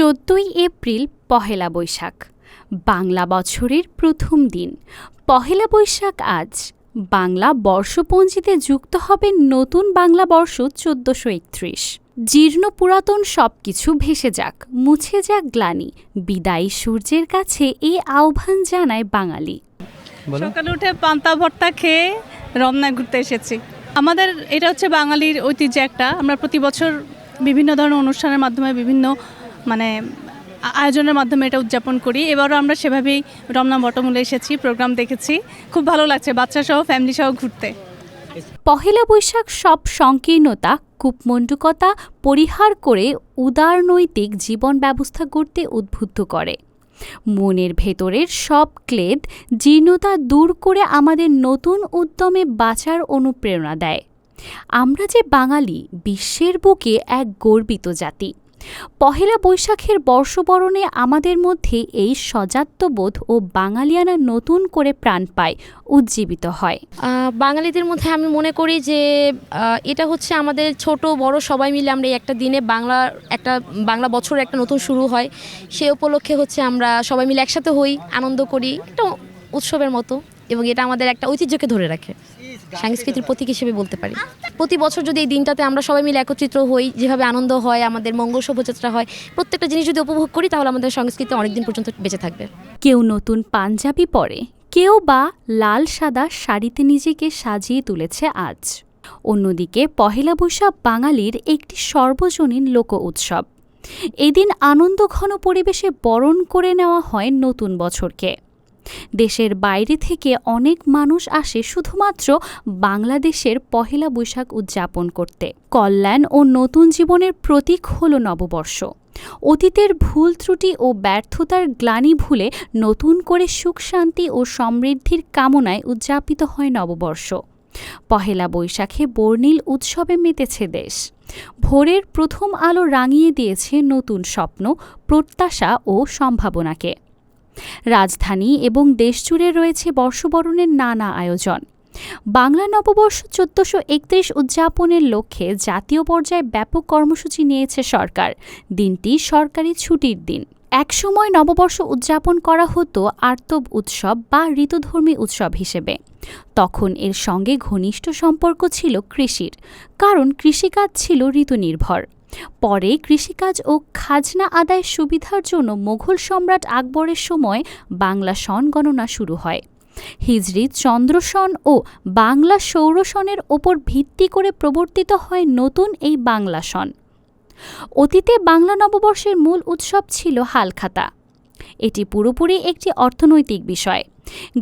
14ই April Pohela Boishakh, Bangla বছরের প্রথম দিন। পহেলা বৈশাখ আজ বাংলা বর্ষপঞ্জিতে যুক্ত হবে নতুন বাংলা বর্ষ 1431। জীর্ণ পুরাতন সবকিছু ভেসে যাক, মুছে যাক গ্লানি, বিদায়ী সূর্যের কাছে এই আহ্বান জানায় বাঙালি। সকালে উঠে পান্তা ভর্তা খেয়ে রমনায় ঘুরতে এসেছি। আমাদের এটা হচ্ছে বাঙালির ঐতিহ্য একটা। আমরা প্রতি বছর বিভিন্ন ধরনের অনুষ্ঠানের মাধ্যমে বিভিন্ন আয়োজনের মাধ্যমে এটা উদযাপন করি। এবারও আমরা সেভাবেই রমনা বটমূলে এসেছি, প্রোগ্রাম দেখেছি। খুব ভালো লাগছে বাচ্চা সহ ফ্যামিলি সহ ঘুরতে। পহেলা বৈশাখ সব সংকীর্ণতা, কূপমণ্ডূকতা পরিহার করে উদারনৈতিক জীবন ব্যবস্থা গড়তে উদ্বুদ্ধ করে। মনের ভেতরের সব ক্লেদ, জীর্ণতা দূর করে আমাদের নতুন উদ্যমে বাঁচার অনুপ্রেরণা দেয়। আমরা যে বাঙালি, বিশ্বের বুকে এক গর্বিত জাতি। পহেলা বৈশাখের বর্ষবরণে আমাদের মধ্যে এই সজাত্যবোধ ও বাঙালিয়ানা নতুন করে প্রাণ পায়, উজ্জীবিত হয়। বাঙালিদের মধ্যে আমি মনে করি যে এটা হচ্ছে আমাদের ছোট বড় সবাই মিলে আমরা একটা দিনে বাংলা বছরের একটা নতুন শুরু হয়। সে উপলক্ষে হচ্ছে আমরা সবাই মিলে একসাথে হই, আনন্দ করি, একটা উৎসবের মতো, এবং এটা আমাদের একটা ঐতিহ্যকে ধরে রাখে, সাংস্কৃতিক প্রতীক হিসেবে বলতে পারি। প্রতি বছর যদি এই দিনটাতে আমরা সবাই মিলে একত্রিত হই, যেভাবে আনন্দ হয়, আমাদের মঙ্গল শোভাযাত্রা হয়, প্রত্যেকটা জিনিস যদি উপভোগ করি, তাহলে আমাদের সংস্কৃতি অনেকদিন পর্যন্ত বেঁচে থাকবে। কেউ নতুন পাঞ্জাবি পরে, কেউ বা লাল সাদা শাড়িতে নিজেকে সাজিয়ে তুলেছে আজ। অন্যদিকে পহেলা বৈশাখ বাঙালির একটি সর্বজনীন লোক উৎসব। এদিন আনন্দঘন পরিবেশে বরণ করে নেওয়া হয় নতুন বছরকে। দেশের বাইরে থেকে অনেক মানুষ আসে শুধুমাত্র বাংলাদেশের পহেলা বৈশাখ উদযাপন করতে। কল্যাণ ও নতুন জীবনের প্রতীক হল নববর্ষ। অতীতের ভুল ত্রুটি ও ব্যর্থতার গ্লানি ভুলে নতুন করে সুখ শান্তি ও সমৃদ্ধির কামনায় উদযাপিত হয় নববর্ষ। পহেলা বৈশাখে বর্ণিল উৎসবে মেতেছে দেশ। ভোরের প্রথম আলো রাঙিয়ে দিয়েছে নতুন স্বপ্ন, প্রত্যাশা ও সম্ভাবনাকে। রাজধানী এবং দেশজুড়ে রয়েছে বর্ষবরণের নানা আয়োজন। বাংলা নববর্ষ 1431 উদযাপনের লক্ষ্যে জাতীয় পর্যায়ে ব্যাপক কর্মসূচি নিয়েছে সরকার। দিনটি সরকারি ছুটির দিন। একসময় নববর্ষ উদযাপন করা হতো আর্তব উৎসব বা ঋতুধর্মী উৎসব হিসেবে। তখন এর সঙ্গে ঘনিষ্ঠ সম্পর্ক ছিল কৃষির, কারণ কৃষিকাজ ছিল ঋতুনির্ভর। পরে কৃষিকাজ ও খাজনা আদায়ের সুবিধার জন্য মোগল সম্রাট আকবরের সময় বাংলা সন গণনা শুরু হয়। হিজরি চন্দ্রসন ও বাংলা সৌরসনের ওপর ভিত্তি করে প্রবর্তিত হয় নতুন এই বাংলা সন। অতীতে বাংলা নববর্ষের মূল উৎসব ছিল হালখাতা। এটি পুরোপুরি একটি অর্থনৈতিক বিষয়।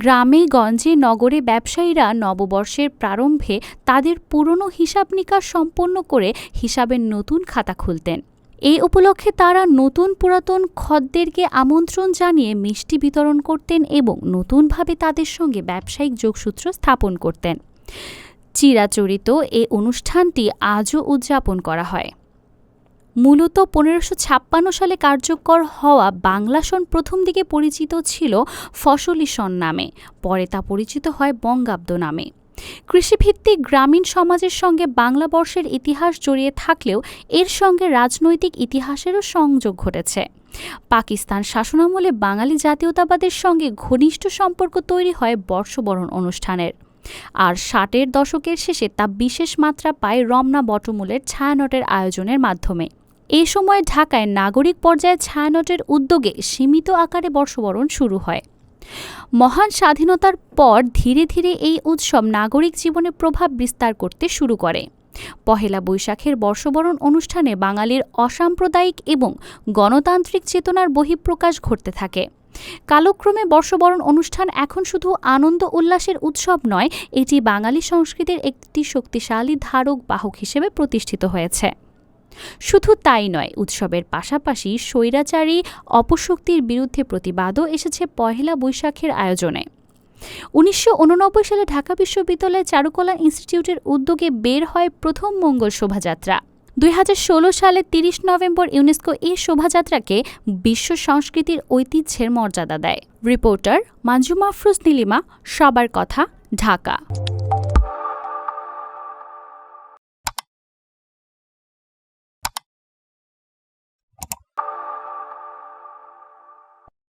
গ্রামে গঞ্জে নগরে ব্যবসায়ীরা নববর্ষের প্রারম্ভে তাদের পুরনো হিসাব নিকাশ সম্পন্ন করে হিসাবের নতুন খাতা খুলতেন। এই উপলক্ষে তারা নতুন পুরাতন খদ্দেরকে আমন্ত্রণ জানিয়ে মিষ্টি বিতরণ করতেন এবং নতুনভাবে তাদের সঙ্গে ব্যবসায়িক যোগসূত্র স্থাপন করতেন। চিরাচরিত এ অনুষ্ঠানটি আজও উদযাপন করা হয়। মূলত 1556 সালে কার্যকর হওয়া বাংলা সন প্রথম দিকে পরিচিত ছিল ফসলি সন নামে, পরে তা পরিচিত হয় বঙ্গাব্দ নামে। কৃষিভিত্তিক গ্রামীণ সমাজের সঙ্গে বাংলা বর্ষের ইতিহাস জড়িয়ে থাকলেও এর সঙ্গে রাজনৈতিক ইতিহাসেরও সংযোগ ঘটেছে। পাকিস্তান শাসনামলে বাঙালি জাতীয়তাবাদের সঙ্গে ঘনিষ্ঠ সম্পর্ক তৈরি হয় বর্ষবরণ অনুষ্ঠানের। আর 60-এর দশকের শেষে তা বিশেষ মাত্রা পায় রমনা বটমূলের ছায়ানটের আয়োজনের মাধ্যমে। এই সময় ঢাকায় নাগরিক পর্যায়ে ছায়ানটের উদ্যোগে সীমিত আকারে বর্ষবরণ শুরু হয়। মহান স্বাধীনতার পর ধীরে ধীরে এই উৎসব নাগরিক জীবনে প্রভাব বিস্তার করতে শুরু করে। পহেলা বৈশাখের বর্ষবরণ অনুষ্ঠানে বাঙালির অসাম্প্রদায়িক এবং গণতান্ত্রিক চেতনার বহিঃপ্রকাশ ঘটতে থাকে। কালক্রমে বর্ষবরণ অনুষ্ঠান এখন শুধু আনন্দ উল্লাসের উৎসব নয়, এটি বাঙালি সংস্কৃতির একটি শক্তিশালী ধারক বাহক হিসেবে প্রতিষ্ঠিত হয়েছে। শুধু তাই নয়, উৎসবের পাশাপাশি স্বৈরাচারী অপশক্তির বিরুদ্ধে প্রতিবাদও এসেছে পহেলা বৈশাখের আয়োজনে। 1989 সালে ঢাকা বিশ্ববিদ্যালয়ের চারুকলা ইনস্টিটিউটের উদ্যোগে বের হয় প্রথম মঙ্গল শোভাযাত্রা। 2016 সালে 30 নভেম্বর ইউনেস্কো এই শোভাযাত্রাকে বিশ্ব সংস্কৃতির ঐতিহ্যের মর্যাদা দেয়। রিপোর্টার মানজু মাহফুজ নীলিমা, সবার কথা, ঢাকা।